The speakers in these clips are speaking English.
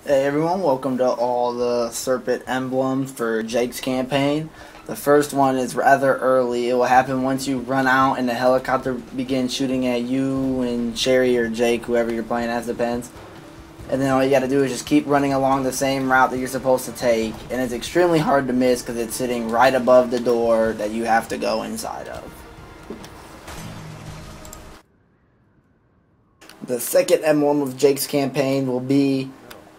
Hey everyone, welcome to all the Serpent Emblems for Jake's campaign. The first one is rather early. It will happen once you run out and the helicopter begins shooting at you and Sherry or Jake, whoever you're playing as, depends. And then all you gotta do is just keep running along the same route that you're supposed to take. And it's extremely hard to miss because it's sitting right above the door that you have to go inside of. The second emblem of Jake's campaign will be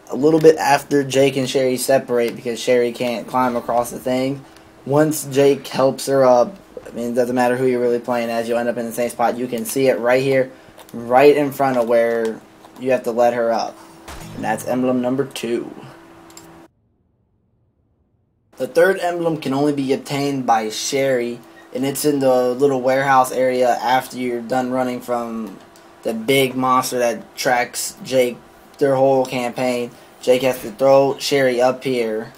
a little bit after Jake and Sherry separate because Sherry can't climb across the thing. Once Jake helps her up, I mean, it doesn't matter who you're really playing as, you'll end up in the same spot. You can see it right here, right in front of where you have to let her up. And that's emblem number 2. The third emblem can only be obtained by Sherry, and it's in the little warehouse area after you're done running from the big monster that tracks Jake their whole campaign. Jake has to throw Sherry up here,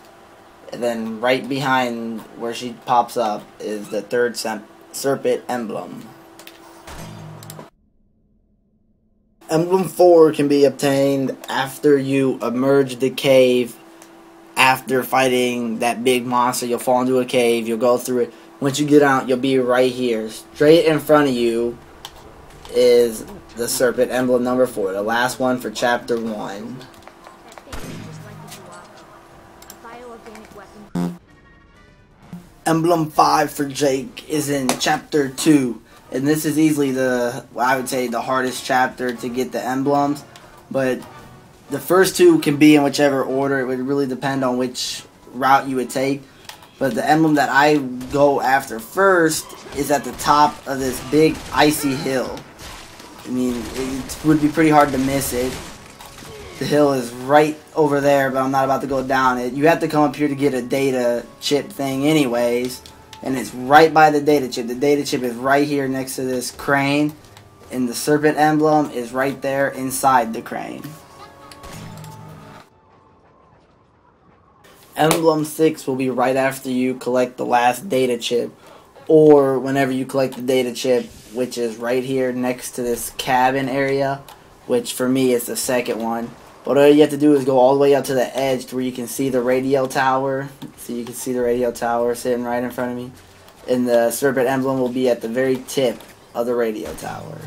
and then right behind where she pops up is the third Serpent Emblem. Emblem 4 can be obtained after you emerge the cave. After fighting that big monster, you'll fall into a cave, you'll go through it. Once you get out, you'll be right here. Straight in front of you is the Serpent Emblem number 4, the last one for Chapter 1. Emblem 5 for Jake is in Chapter 2, and this is easily I would say the hardest chapter to get the emblems, but the first two can be in whichever order. It would really depend on which route you would take, but the emblem that I go after first is at the top of this big icy hill. I mean, it would be pretty hard to miss it. The hill is right over there, but I'm not about to go down it. You have to come up here to get a data chip thing anyways, and it's right by the data chip. The data chip is right here next to this crane, and the Serpent Emblem is right there inside the crane. Emblem 6 will be right after you collect the last data chip, or whenever you collect the data chip, which is right here next to this cabin area, which for me is the second one. But all you have to do is go all the way up to the edge to where you can see the radio tower. So you can see the radio tower sitting right in front of me. And the Serpent Emblem will be at the very tip of the radio tower.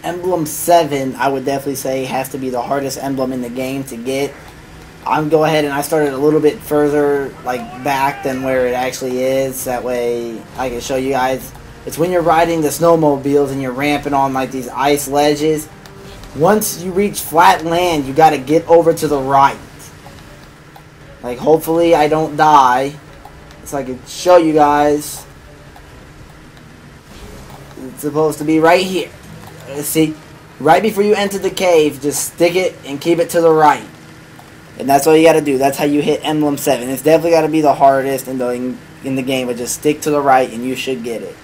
Emblem 7, I would definitely say, has to be the hardest emblem in the game to get. I'm go ahead and I started a little bit further back than where it actually is. That way I can show you guys. It's when you're riding the snowmobiles and you're ramping on these ice ledges. Once you reach flat land, you gotta get over to the right. Hopefully I don't die, so I can show you guys. It's supposed to be right here. See, right before you enter the cave, just stick it and keep it to the right. And that's all you gotta do. That's how you hit Emblem 7. It's definitely gotta be the hardest in the game, but just stick to the right and you should get it.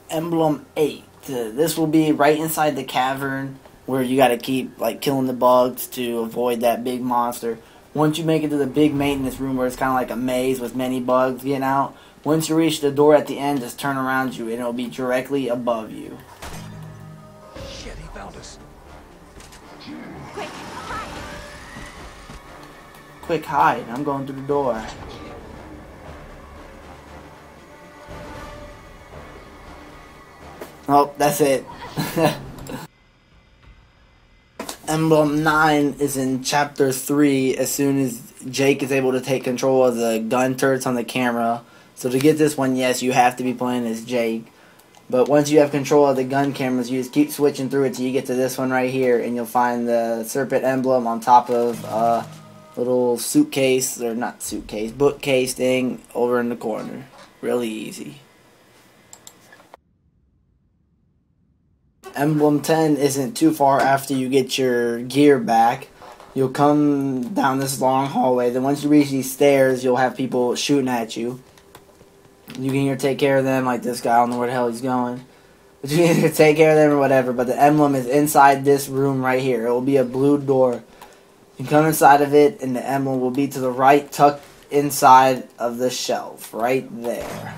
Emblem 8. This will be right inside the cavern where you gotta keep killing the bugs to avoid that big monster. Once you make it to the big maintenance room where it's kind of like a maze with many bugs getting out, once you reach the door at the end, just turn around you and it'll be directly above you. Shit, he found us. Quick, hide! Quick, hide. I'm going through the door. Oh, that's it. Emblem 9 is in Chapter 3 as soon as Jake is able to take control of the gun turrets on the camera. So to get this one, yes, you have to be playing as Jake. But once you have control of the gun cameras, you just keep switching through it till you get to this one right here, and you'll find the Serpent Emblem on top of a little suitcase, or not suitcase, bookcase thing over in the corner. Really easy. Emblem 10 isn't too far after you get your gear back. You'll come down this long hallway. Then once you reach these stairs, you'll have people shooting at you. You can either take care of them, like this guy. I don't know where the hell he's going. But you can either take care of them or whatever. But the emblem is inside this room right here. It will be a blue door. You come inside of it, and the emblem will be to the right, tucked inside of the shelf. Right there.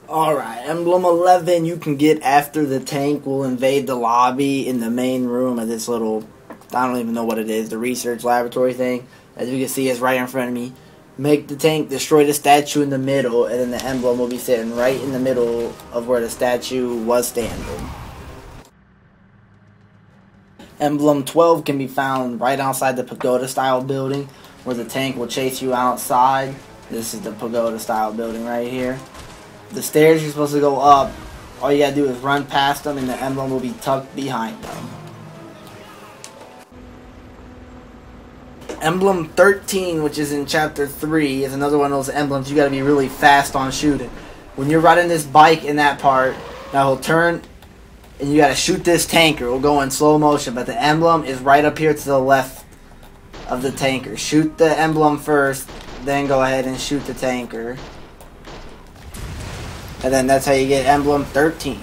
Alright, Emblem 11 you can get after the tank will invade the lobby in the main room of this little, I don't even know what it is, the research laboratory thing. As you can see, it's right in front of me. Make the tank destroy the statue in the middle, and then the emblem will be sitting right in the middle of where the statue was standing. Emblem 12 can be found right outside the pagoda style building, where the tank will chase you outside. This is the pagoda style building right here. The stairs you're supposed to go up, all you gotta do is run past them and the emblem will be tucked behind them. Emblem 13, which is in chapter 3, is another one of those emblems you gotta be really fast on shooting. When you're riding this bike in that part, now he'll turn and you gotta shoot this tanker. It'll go in slow motion, but the emblem is right up here to the left of the tanker. Shoot the emblem first, then go ahead and shoot the tanker. And then that's how you get Emblem 13.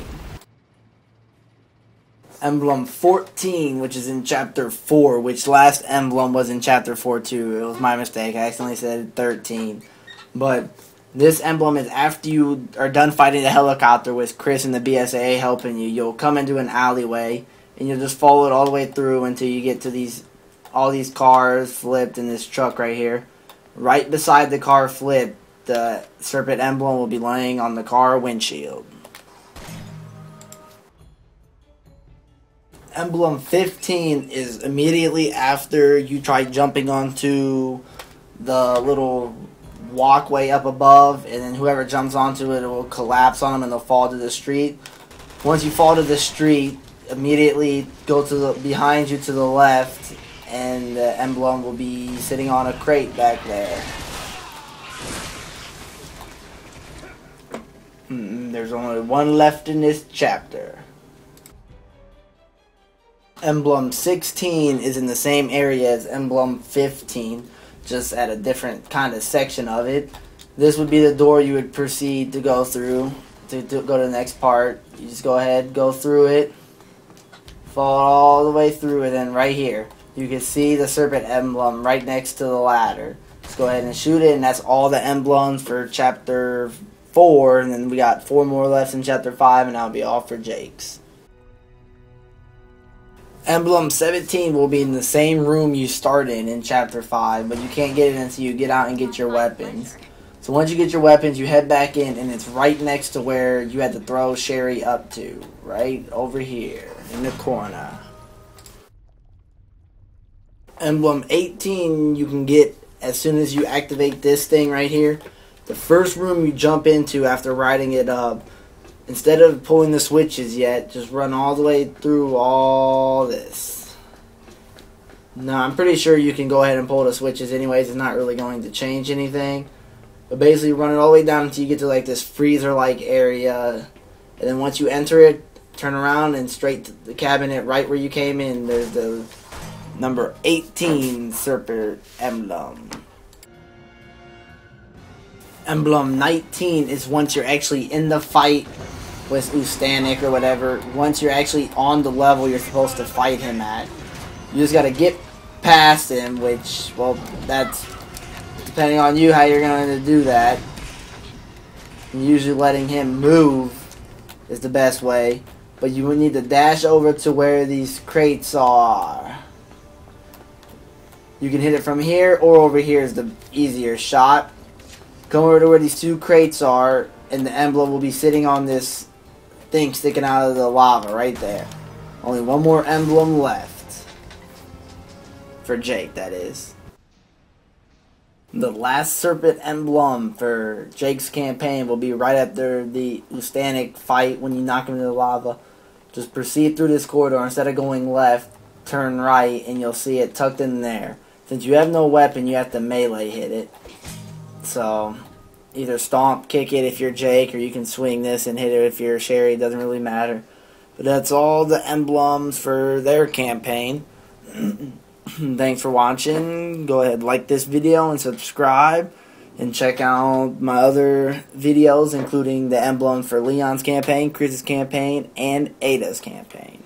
Emblem 14, which is in Chapter 4, which last emblem was in Chapter 4 too. It was my mistake. I accidentally said 13. But this emblem is after you are done fighting the helicopter with Chris and the BSAA helping you. You'll come into an alleyway, and you'll just follow it all the way through until you get to all these cars flipped in this truck right here. Right beside the car flipped, the Serpent Emblem will be laying on the car windshield. Emblem 15 is immediately after you try jumping onto the little walkway up above, and then whoever jumps onto it, it will collapse on them and they'll fall to the street. Once you fall to the street, immediately go to the behind you to the left, and the emblem will be sitting on a crate back there. There's only one left in this chapter. Emblem 16 is in the same area as Emblem 15, just at a different kind of section of it. This would be the door you would proceed to go through to go to the next part. You just go ahead, go through it, follow all the way through, and then right here you can see the Serpent Emblem right next to the ladder. Just go ahead and shoot it, and that's all the emblems for chapter 4, and then we got 4 more left in chapter 5, and that'll be all for Jake's. Emblem 17 will be in the same room you start in chapter 5, but you can't get it until you get out and get your weapons. So once you get your weapons, you head back in, and it's right next to where you had to throw Sherry up to, right over here in the corner. Emblem 18 you can get as soon as you activate this thing right here. The first room you jump into after riding it up, instead of pulling the switches yet, just run all the way through all this. Now, I'm pretty sure you can go ahead and pull the switches anyways. It's not really going to change anything. But basically, run it all the way down until you get to like this freezer-like area. And then once you enter it, turn around and straight to the cabinet right where you came in. There's the number 18 Serpent Emblem. Emblem 19 is once you're actually in the fight with Ustanik or whatever. Once you're actually on the level you're supposed to fight him at. You just gotta get past him, which, well, that's depending on you how you're going to do that. And usually letting him move is the best way. But you would need to dash over to where these crates are. You can hit it from here or over here is the easier shot. Come over to where these 2 crates are, and the emblem will be sitting on this thing sticking out of the lava right there. Only one more emblem left. For Jake, that is. The last Serpent Emblem for Jake's campaign will be right after the Ustanik fight when you knock him into the lava. Just proceed through this corridor. Instead of going left, turn right, and you'll see it tucked in there. Since you have no weapon, you have to melee hit it. So, either stomp, kick it if you're Jake, or you can swing this and hit it if you're Sherry. It doesn't really matter. But that's all the emblems for their campaign. Thanks for watching. Go ahead, like this video and subscribe. And check out my other videos, including the emblem for Leon's campaign, Chris's campaign, and Ada's campaign.